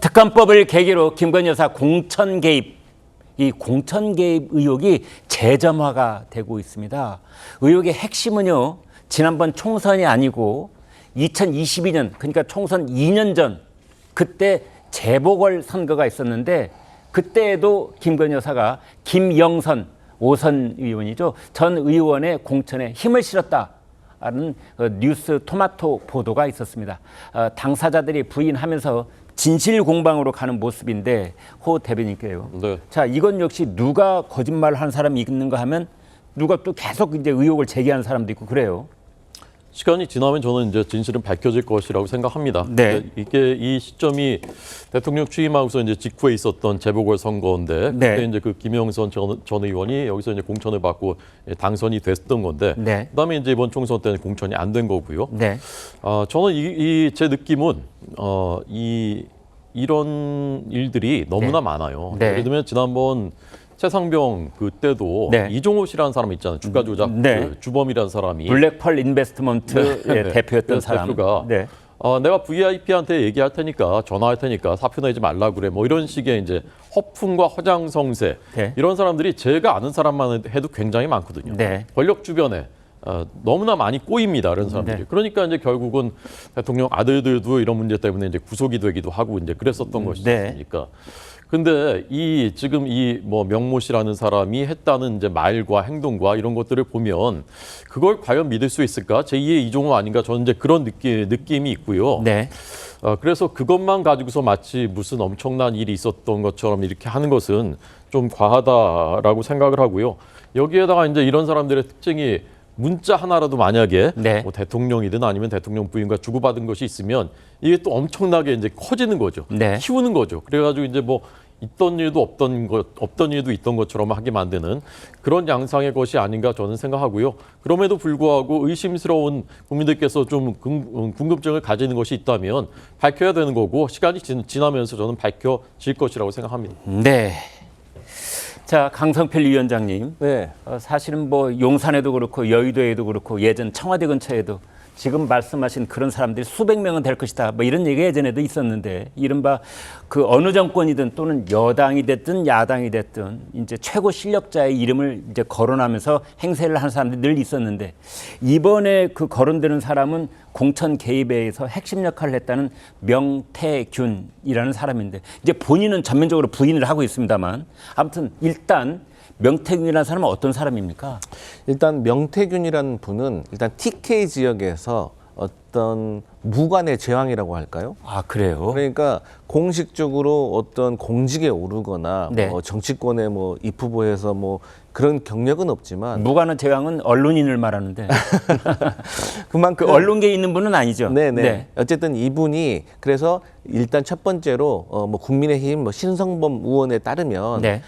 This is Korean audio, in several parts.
특검법을 계기로 김건희 여사 공천 개입, 이 공천 개입 의혹이 재점화가 되고 있습니다. 의혹의 핵심은요, 지난번 총선이 아니고 2022년, 그러니까 총선 2년 전, 그때 재보궐 선거가 있었는데 그때에도 김건희 여사가 김영선 5선 의원이죠. 전 의원의 공천에 힘을 실었다는 뉴스 토마토 보도가 있었습니다. 당사자들이 부인하면서 진실 공방으로 가는 모습인데 호 대변인께요. 네. 자, 이건 역시 누가 거짓말을 하는 사람이 있는가 하면 누가 또 계속 이제 의혹을 제기하는 사람도 있고 그래요. 시간이 지나면 저는 이제 진실은 밝혀질 것이라고 생각합니다. 네. 이게 이 시점이 대통령 취임하고서 이제 직후에 있었던 재보궐 선거인데 네. 그때 이제 그 김영선 전 의원이 여기서 이제 공천을 받고 당선이 됐던 건데 네. 그다음에 이제 이번 총선 때는 공천이 안 된 거고요. 네. 저는 제 느낌은 이런 일들이 너무나 네. 많아요. 네. 예를 들면 지난번 최상병 그때도 네. 이종호 씨라는 사람 있잖아요. 주가 조작 네. 그 주범이라는 사람이 블랙펄 인베스트먼트 네. 대표였던 그 사람. 대표가 네. 내가 VIP한테 얘기할 테니까 전화할 테니까 사표 내지 말라 그래. 뭐 이런 식의 이제 허풍과 허장성세 네. 이런 사람들이 제가 아는 사람만 해도 굉장히 많거든요. 네. 권력 주변에 너무나 많이 꼬입니다. 이런 사람들이. 네. 그러니까 이제 결국은 대통령 아들들도 이런 문제 때문에 이제 구속이 되기도 하고 이제 그랬었던 것이지 네. 않습니까? 근데 지금 뭐 명모 씨라는 사람이 했다는 이제 말과 행동과 이런 것들을 보면 그걸 과연 믿을 수 있을까? 제2의 이종호 아닌가? 저는 이제 그런 느낌이 있고요. 네. 그래서 그것만 가지고서 마치 무슨 엄청난 일이 있었던 것처럼 이렇게 하는 것은 좀 과하다라고 생각을 하고요. 여기에다가 이제 이런 사람들의 특징이 문자 하나라도 만약에 네. 뭐 대통령이든 아니면 대통령 부인과 주고받은 것이 있으면 이게 또 엄청나게 이제 커지는 거죠. 네. 키우는 거죠. 그래가지고 이제 뭐 있던 일도 없던 일도 있던 것처럼 하게 만드는 그런 양상의 것이 아닌가 저는 생각하고요. 그럼에도 불구하고 의심스러운 국민들께서 좀 궁금증을 가지는 것이 있다면 밝혀야 되는 거고 시간이 지나면서 저는 밝혀질 것이라고 생각합니다. 네. 자, 강성필 위원장님. 네. 사실은 뭐 용산에도 그렇고 여의도에도 그렇고 예전 청와대 근처에도 지금 말씀하신 그런 사람들이 수백 명은 될 것이다. 뭐 이런 얘기가 예전에도 있었는데 이른바 그 어느 정권이든 또는 여당이 됐든 야당이 됐든 이제 최고 실력자의 이름을 이제 거론하면서 행세를 하는 사람들이 늘 있었는데 이번에 그 거론되는 사람은 공천 개입에 의해서 핵심 역할을 했다는 명태균이라는 사람인데 이제 본인은 전면적으로 부인을 하고 있습니다만 아무튼 일단 명태균이라는 사람은 어떤 사람입니까? 일단 명태균이라는 분은 일단 TK 지역에서 어떤 무관의 제왕이라고 할까요? 아, 그래요? 그러니까 공식적으로 어떤 공직에 오르거나 네. 뭐 정치권에 뭐 입후보해서 뭐 그런 경력은 없지만 무관한 제왕은 언론인을 말하는데 그만큼 그 언론계에 있는 분은 아니죠. 네네. 네. 어쨌든 이분이 그래서 일단 첫 번째로 뭐 국민의힘 뭐 신성범 의원에 따르면 네.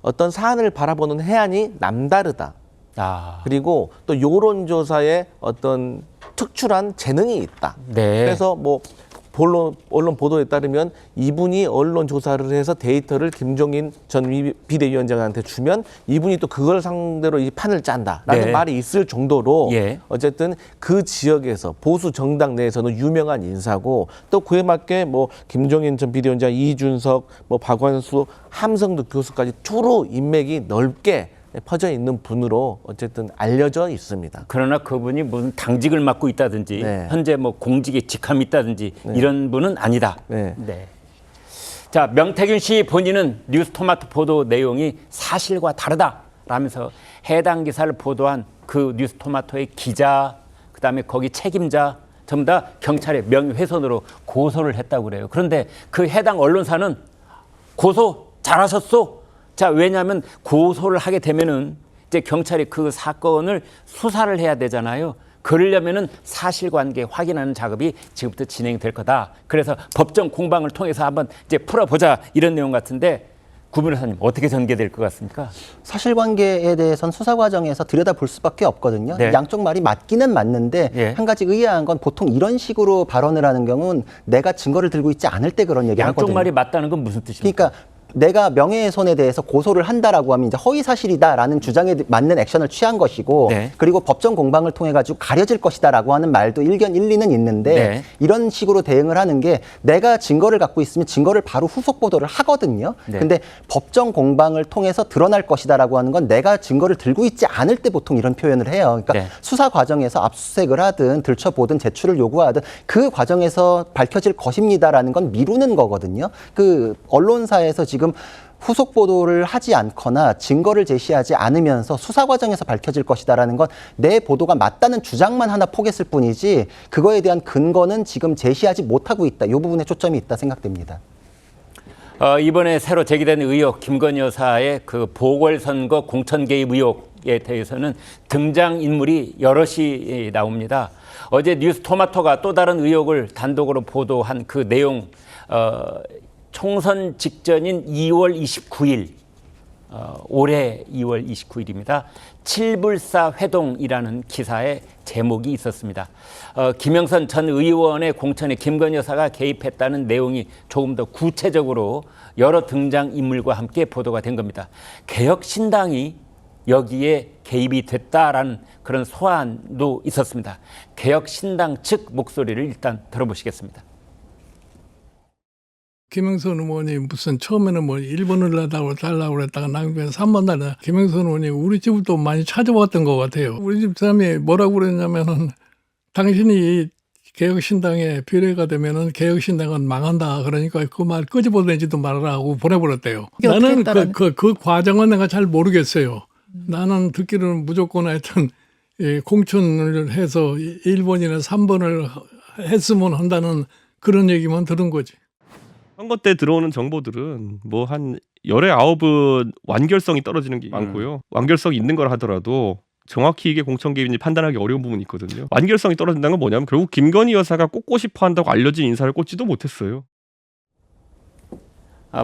어떤 사안을 바라보는 해안이 남다르다. 아, 그리고 또 여론조사에 어떤 특출한 재능이 있다. 네. 그래서 뭐 언론 보도에 따르면 이분이 언론 조사를 해서 데이터를 김종인 전 비대위원장한테 주면 이분이 또 그걸 상대로 이 판을 짠다라는 네. 말이 있을 정도로 예. 어쨌든 그 지역에서 보수 정당 내에서는 유명한 인사고 또 그에 맞게 뭐 김종인 전 비대위원장, 이준석, 뭐 박완수, 함성도 교수까지 두루 인맥이 넓게 퍼져 있는 분으로 어쨌든 알려져 있습니다. 그러나 그분이 무슨 당직을 맡고 있다든지 네. 현재 뭐 공직에 직함이 있다든지 이런 분은 아니다. 네. 자, 명태균 씨 본인은 뉴스토마토 보도 내용이 사실과 다르다라면서 해당 기사를 보도한 그 뉴스토마토의 기자, 그다음에 거기 책임자 전부 다 경찰에 명예훼손으로 고소를 했다고 그래요. 그런데 그 해당 언론사는 고소 잘하셨소? 자, 왜냐하면 고소를 하게 되면은 이제 경찰이 그 사건을 수사를 해야 되잖아요. 그러려면은 사실관계 확인하는 작업이 지금부터 진행될 거다. 그래서 법정 공방을 통해서 한번 이제 풀어보자 이런 내용 같은데 구 변호사님 어떻게 전개될 것 같습니까? 사실관계에 대해서는 수사 과정에서 들여다볼 수밖에 없거든요. 네. 양쪽 말이 맞기는 맞는데 예. 한 가지 의아한 건 보통 이런 식으로 발언을 하는 경우는 내가 증거를 들고 있지 않을 때 그런 얘기를 양쪽 하거든요. 말이 맞다는 건 무슨 뜻입니까? 그러니까 내가 명예훼손에 대해서 고소를 한다라고 하면 이제 허위 사실이다라는 주장에 맞는 액션을 취한 것이고 네. 그리고 법정 공방을 통해 가지고 가려질 것이다라고 하는 말도 일견 일리는 있는데 네. 이런 식으로 대응을 하는 게 내가 증거를 갖고 있으면 증거를 바로 후속 보도를 하거든요. 네. 근데 법정 공방을 통해서 드러날 것이다라고 하는 건 내가 증거를 들고 있지 않을 때 보통 이런 표현을 해요. 그러니까 네. 수사 과정에서 압수수색을 하든 들춰보든 제출을 요구하든 그 과정에서 밝혀질 것입니다라는 건 미루는 거거든요. 그 언론사에서 지금 후속 보도를 하지 않거나 증거를 제시하지 않으면서 수사 과정에서 밝혀질 것이다라는 건 내 보도가 맞다는 주장만 하나 포기했을 뿐이지 그거에 대한 근거는 지금 제시하지 못하고 있다. 이 부분에 초점이 있다 생각됩니다. 이번에 새로 제기된 의혹, 김건희 여사의 그 보궐선거 공천 개입 의혹에 대해서는 등장인물이 여럿이 나옵니다. 어제 뉴스토마토가 또 다른 의혹을 단독으로 보도한 그 내용, 총선 직전인 2월 29일, 올해 2월 29일입니다. 칠불사 회동이라는 기사에 제목이 있었습니다. 김영선 전 의원의 공천에 김건희 여사가 개입했다는 내용이 조금 더 구체적으로 여러 등장인물과 함께 보도가 된 겁니다. 개혁신당이 여기에 개입이 됐다라는 그런 소환도 있었습니다. 개혁신당 측 목소리를 일단 들어보시겠습니다. 김영선 의원이 무슨 처음에는 뭐 1번을 달라고 그랬다가 나중에 3번 달라. 김영선 의원이 우리 집을 또 많이 찾아왔던 것 같아요. 우리 집 사람이 뭐라고 그랬냐면은 당신이 개혁신당에 비례가 되면은 개혁신당은 망한다. 그러니까 그 말 끄집어내지도 말아라 하고 보내버렸대요. 나는 그 과정은 내가 잘 모르겠어요. 나는 듣기로는 무조건 하여튼 공천을 해서 1번이나 3번을 했으면 한다는 그런 얘기만 들은 거지. 선거 때 들어오는 정보들은 뭐 한 열에 9은 완결성이 떨어지는 게 많고요. 완결성이 있는 걸 하더라도 정확히 이게 공천 개입인지 판단하기 어려운 부분이 있거든요. 완결성이 떨어진다는 건 뭐냐면 결국 김건희 여사가 꽂고 싶어 한다고 알려진 인사를 꽂지도 못했어요.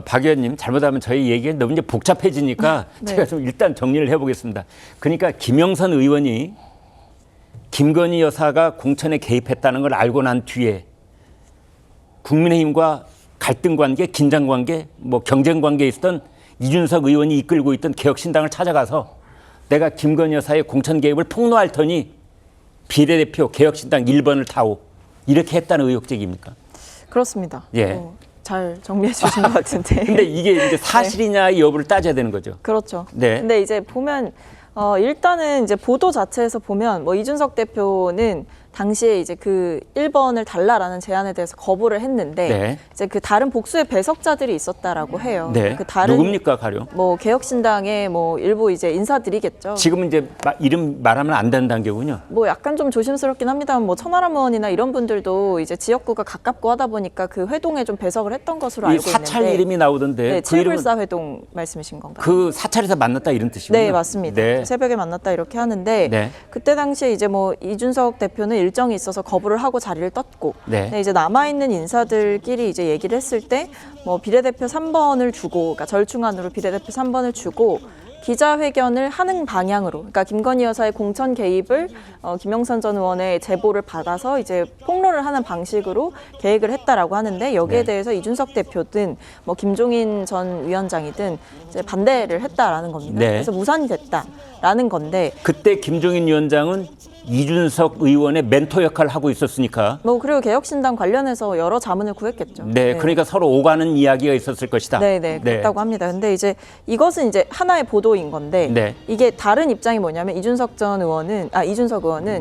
박 의원님, 잘못하면 저희 얘기가 너무 이제 복잡해지니까 네. 제가 좀 일단 정리를 해보겠습니다. 그러니까 김영선 의원이 김건희 여사가 공천에 개입했다는 걸 알고 난 뒤에 국민의힘과 갈등 관계, 긴장 관계, 뭐 경쟁 관계에 있었던 이준석 의원이 이끌고 있던 개혁신당을 찾아가서 내가 김건희 여사의 공천 개입을 폭로할 터니 비례대표 개혁신당 1번을 타오 이렇게 했다는 의혹 제기입니까? 그렇습니다. 예. 잘 정리해 주신 것 같은데. 근데 이게 이제 사실이냐 여부를 따져야 되는 거죠. 그렇죠. 네. 근데 이제 보면 일단은 이제 보도 자체에서 보면 뭐 이준석 대표는 당시에 이제 그 1번을 달라라는 제안에 대해서 거부를 했는데 네. 이제 그 다른 복수의 배석자들이 있었다라고 해요. 네. 그 다른 누굽니까 가령? 뭐 개혁신당의 뭐 일부 이제 인사들이겠죠. 지금은 이제 이름 말하면 안 되는 단계군요. 뭐 약간 좀 조심스럽긴 합니다만 뭐 천하람 의원이나 이런 분들도 이제 지역구가 가깝고 하다 보니까 그 회동에 좀 배석을 했던 것으로 이 알고 사찰 있는데. 이름이 나오던데 네, 그 이름은 칠불사 회동 말씀이신 건가요? 그 사찰에서 만났다 이런 뜻이군요. 네, 맞습니다. 네. 새벽에 만났다 이렇게 하는데 네. 그때 당시에 이제 뭐 이준석 대표는 일정이 있어서 거부를 하고 자리를 떴고 네. 근데 이제 남아 있는 인사들끼리 이제 얘기를 했을 때 뭐 비례대표 3번을 주고 그러니까 절충안으로 비례대표 3번을 주고 기자회견을 하는 방향으로, 그러니까 김건희 여사의 공천 개입을 김영선 전 의원의 제보를 받아서 이제 폭로를 하는 방식으로 계획을 했다라고 하는데 여기에 네. 대해서 이준석 대표든 뭐 김종인 전 위원장이든 이제 반대를 했다라는 겁니다. 네. 그래서 무산이 됐다라는 건데 그때 김종인 위원장은 이준석 의원의 멘토 역할을 하고 있었으니까 뭐 그리고 개혁신당 관련해서 여러 자문을 구했겠죠. 네, 그러니까 서로 오가는 이야기가 있었을 것이다. 네, 그렇다고 합니다. 근데 이제 이것은 이제 하나의 보도인 건데 네. 이게 다른 입장이 뭐냐면 이준석 의원은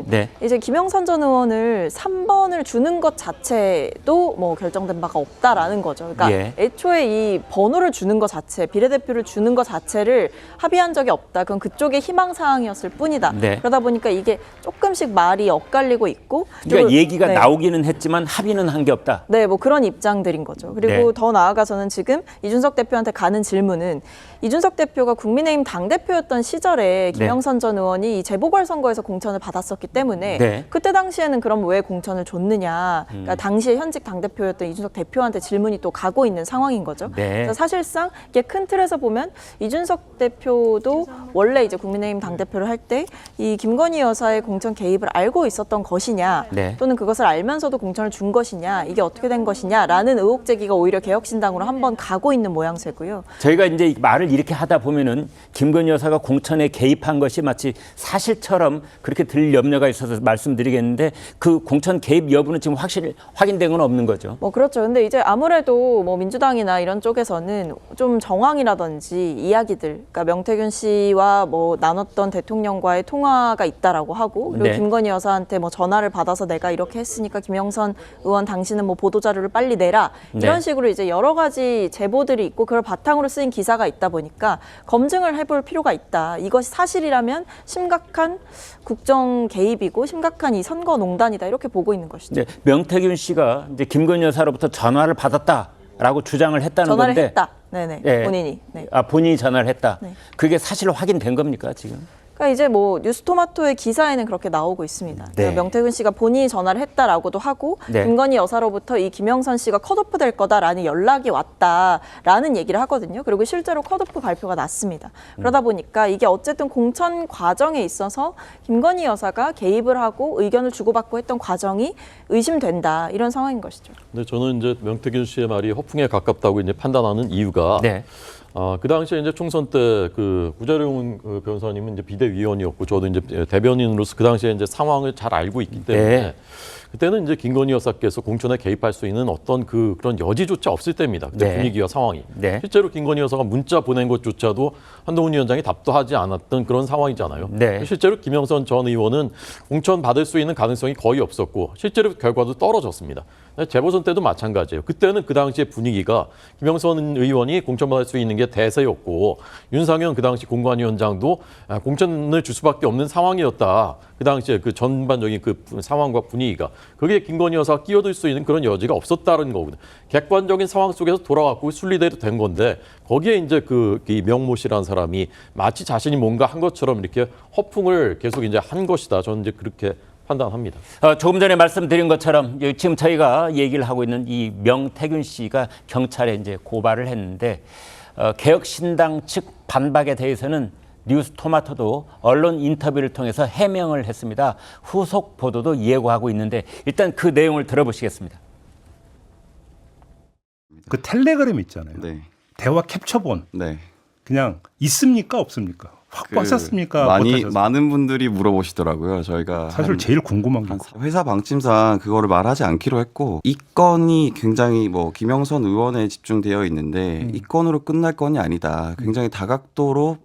네. 이제 김영선 전 의원을 3번을 주는 것 자체도 뭐 결정된 바가 없다라는 거죠. 그러니까 예. 애초에 이 번호를 주는 것 자체, 비례대표를 주는 것 자체를 합의한 적이 없다. 그건 그쪽의 희망 사항이었을 뿐이다. 네. 그러다 보니까 이게 조금씩 말이 엇갈리고 있고 그러니까 그리고- 얘기가 네. 나오기는 했지만 합의는 한 게 없다. 네, 뭐 그런 입장들인 거죠. 그리고 네. 더 나아가서는 지금 이준석 대표한테 가는 질문은 이준석 대표가 국민의힘 당대표였던 시절에 김영선 전 의원이 이 재보궐선거에서 공천을 받았었기 때문에 네. 그때 당시에는 그럼 왜 공천을 줬느냐. 그러니까 당시에 현직 당대표였던 이준석 대표한테 질문이 또 가고 있는 상황인 거죠. 네. 그래서 사실상 이게 큰 틀에서 보면 이준석 대표도 원래 이제 국민의힘 당대표를 할 때 이 김건희 여사의 공천 개입을 알고 있었던 것이냐, 네. 또는 그것을 알면서도 공천을 준 것이냐, 이게 어떻게 된 것이냐라는 의혹 제기가 오히려 개혁신당으로 한번 가고 있는 모양새고요. 저희가 이제 말을 이렇게 하다 보면은 김건희 여사가 공천에 개입한 것이 마치 사실처럼 그렇게 들릴 염려가 있어서 말씀드리겠는데 그 공천 개입 여부는 지금 확인된 건 없는 거죠. 뭐 그렇죠. 근데 이제 아무래도 뭐 민주당이나 이런 쪽에서는 좀 정황이라든지 이야기들, 그러니까 명태균 씨와 뭐 나눴던 대통령과의 통화가 있다라고 하고, 그리고 네. 김건희 여사한테 뭐 전화를 받아서 내가 이렇게 했으니까 김영선 의원 당신은 뭐 보도 자료를 빨리 내라, 이런 네. 식으로 이제 여러 가지 제보들이 있고 그걸 바탕으로 쓰인 기사가 있다 보니까 검증을 해볼 필요가 있다. 이것이 사실이라면 심각한 국정 개입이고 심각한 이 선거 농단이다, 이렇게 보고 있는 것이죠. 이제 명태균 씨가 이제 김건희 여사로부터 전화를 받았다라고 주장을 했다는 전화를 건데. 했다. 네네. 예. 본인이. 네. 아, 본인이 전화를 했다. 네. 그게 사실 확인된 겁니까 지금? 그러니까 이제 뭐 뉴스토마토의 기사에는 그렇게 나오고 있습니다. 네. 그러니까 명태균 씨가 본인이 전화를 했다라고도 하고, 네. 김건희 여사로부터 이 김영선 씨가 컷오프 될 거다라는 연락이 왔다라는 얘기를 하거든요. 그리고 실제로 컷오프 발표가 났습니다. 그러다 보니까 이게 어쨌든 공천 과정에 있어서 김건희 여사가 개입을 하고 의견을 주고받고 했던 과정이 의심된다, 이런 상황인 것이죠. 근데 저는 이제 명태균 씨의 말이 허풍에 가깝다고 이제 판단하는 이유가 네. 그 당시에 이제 총선 때 그 구자룡 그 변호사님은 이제 비대위원이었고 저도 이제 대변인으로서 그 당시에 이제 상황을 잘 알고 있기 때문에 네. 그때는 이제 김건희 여사께서 공천에 개입할 수 있는 어떤 그런 여지조차 없을 때입니다. 그때 네. 분위기와 상황이. 네. 실제로 김건희 여사가 문자 보낸 것조차도 한동훈 위원장이 답도 하지 않았던 그런 상황이잖아요. 네. 실제로 김영선 전 의원은 공천 받을 수 있는 가능성이 거의 없었고 실제로 결과도 떨어졌습니다. 재보선 때도 마찬가지예요. 그때는 그 당시의 분위기가 김영선 의원이 공천받을 수 있는 게 대세였고 윤상현 그 당시 공관위원장도 공천을 줄 수밖에 없는 상황이었다. 그 당시에 그 전반적인 그 상황과 분위기가. 그게 김건희 여사가 끼어들 수 있는 그런 여지가 없었다는 거거든요. 객관적인 상황 속에서 돌아갔고 순리대로 된 건데 거기에 이제 이 명모 씨라는 사람이 마치 자신이 뭔가 한 것처럼 이렇게 허풍을 계속 이제 한 것이다. 저는 이제 그렇게 판단합니다. 조금 전에 말씀드린 것처럼 지금 저희가 얘기를 하고 있는 이 명태균 씨가 경찰에 이제 고발을 했는데 개혁신당 측 반박에 대해서는 뉴스토마토도 언론 인터뷰를 통해서 해명을 했습니다. 후속 보도도 예고하고 있는데 일단 그 내용을 들어보시겠습니다. 그 텔레그램 있잖아요. 네. 대화 캡처본 네. 그냥 있습니까 없습니까? 확보하셨습니까? 못하셨습니까? 많은 분들이 물어보시더라고요. 저희가 사실 제일 궁금한 게 회사 방침상 그거를 말하지 않기로 했고 이 건이 굉장히 뭐 김영선 의원에 집중되어 있는데 이 건으로 끝날 건이 아니다. 굉장히 다각도로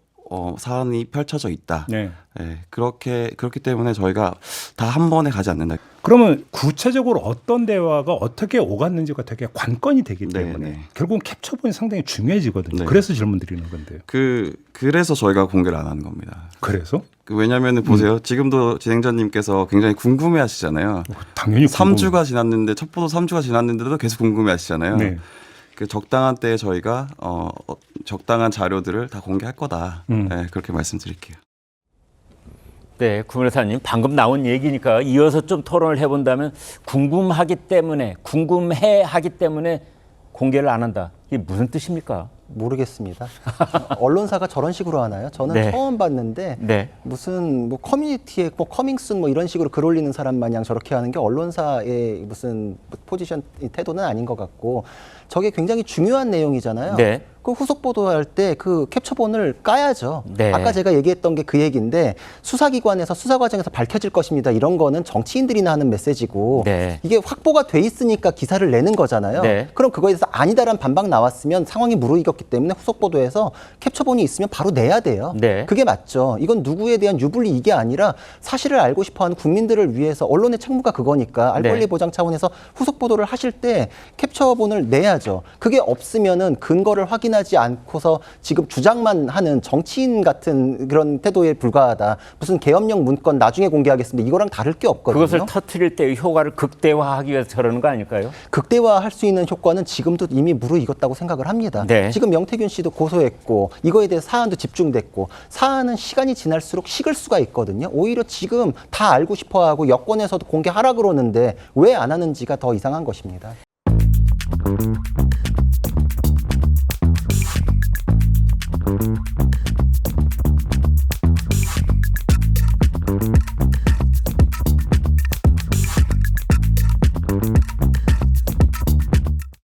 사안이 펼쳐져 있다. 네. 네, 그렇기 때문에 저희가 다 한 번에 가지 않는다. 그러면 구체적으로 어떤 대화가 어떻게 오갔는지가 되게 관건이 되기 네, 때문에 네. 결국은 캡처본이 상당히 중요해지거든요. 네. 그래서 질문 드리는 건데요. 그래서 저희가 공개를 안 하는 겁니다. 그래서? 왜냐하면 보세요. 지금도 진행자님께서 굉장히 궁금해하시잖아요. 당연히 3주가 지났는데 첩보도 3주가 지났는데도 계속 궁금해하시잖아요. 네. 그 적당한 때에 저희가 적당한 자료들을 다 공개할 거다. 네, 그렇게 말씀드릴게요. 네, 구변호사님 방금 나온 얘기니까 이어서 좀 토론을 해본다면 궁금해하기 때문에 공개를 안 한다. 이게 무슨 뜻입니까? 모르겠습니다. 언론사가 저런 식으로 하나요? 저는 네. 처음 봤는데 네. 무슨 뭐 커뮤니티에 뭐 커밍순 뭐 이런 식으로 글 올리는 사람 마냥 저렇게 하는 게 언론사의 무슨 포지션 태도는 아닌 것 같고 저게 굉장히 중요한 내용이잖아요. 네. 그 후속 보도할 때 그 캡처본을 까야죠. 네. 아까 제가 얘기했던 게 그 얘기인데 수사기관에서 수사 과정에서 밝혀질 것입니다. 이런 거는 정치인들이나 하는 메시지고 네. 이게 확보가 돼 있으니까 기사를 내는 거잖아요. 네. 그럼 그거에 대해서 아니다란 반박 나왔으면 상황이 무르익었기 때문에 후속 보도에서 캡처본이 있으면 바로 내야 돼요. 네. 그게 맞죠. 이건 누구에 대한 유불리 이게 아니라 사실을 알고 싶어하는 국민들을 위해서 언론의 책무가 그거니까 알 권리 네. 보장 차원에서 후속 보도를 하실 때 캡처본을 내야죠. 그게 없으면은 근거를 확인하지 않고서 지금 주장만 하는 정치인 같은 그런 태도에 불과하다. 무슨 계엄령 문건 나중에 공개하겠습니다. 이거랑 다를 게 없거든요. 그것을 터트릴 때 효과를 극대화하기 위해서 저러는 거 아닐까요? 극대화할 수 있는 효과는 지금도 이미 무르익었다고 생각을 합니다. 네. 지금 명태균 씨도 고소했고 이거에 대해 사안도 집중됐고 사안은 시간이 지날수록 식을 수가 있거든요. 오히려 지금 다 알고 싶어하고 여권에서도 공개하라 그러는데 왜 안 하는지가 더 이상한 것입니다.